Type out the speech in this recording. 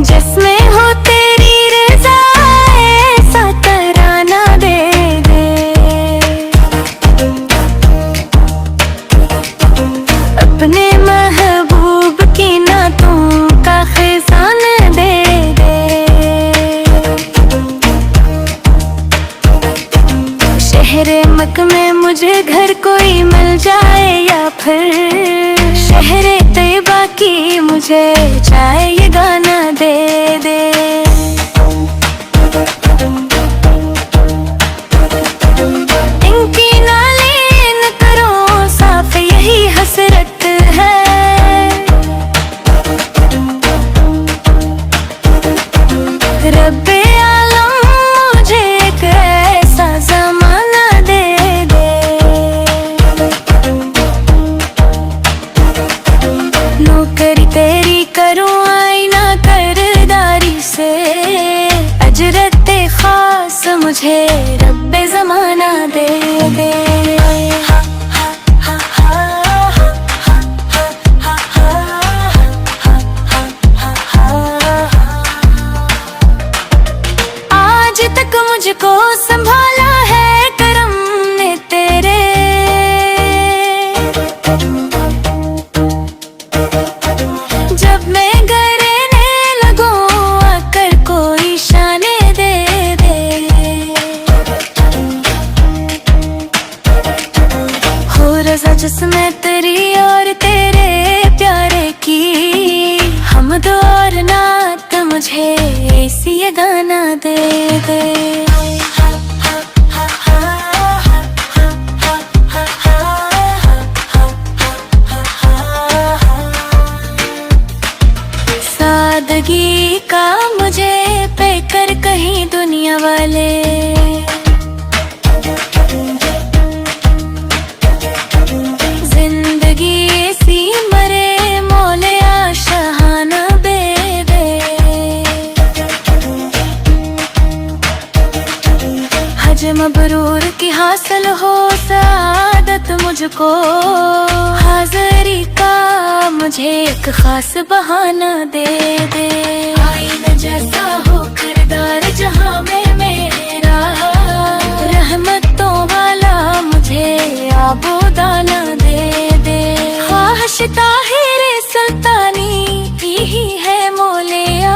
जिसमें हो तेरी रज़ा ऐसा तराना दे दे। अपने महबूब की नातों का खजान दे दे। शहरे मक्का में मुझे घर कोई मिल जाए, या फिर शहरे तैयबा की मुझे चाहे ये गाना दे दे। इनकी नालें न करो साफ, यही हसरत है। रब्बे आलम मुझे एक ऐसा ज़माना दे दे। नौकरी तेरी करूं आईना करदारी से, अजरते खास मुझे रब्बे ज़माना दे दे। आज तक मुझको संभाला है करम ने तेरे। जब मैं गरने लगूं आकर कोई शाने दे दे। हो रज़ा जिसमें तेरी और तेरे प्यारे की, हमद और नात मुझे ऐसी ये गाना दे दे। सादगी का मुझे पे कर कहीं दुनिया वाले। जिंदगी ऐसी मरे मौले आशाहाना दे दे। हज मबरूर की हासिल हो सादत मुझको, हाज़री का मुझे एक खास बहाना दे दे। आईना जैसा हो किरदार जहां में मेरा, रहमतों वाला मुझे आबोदाना दे दे। ख्वाहिश ताहिर सुल्तानी यही है मोलिया।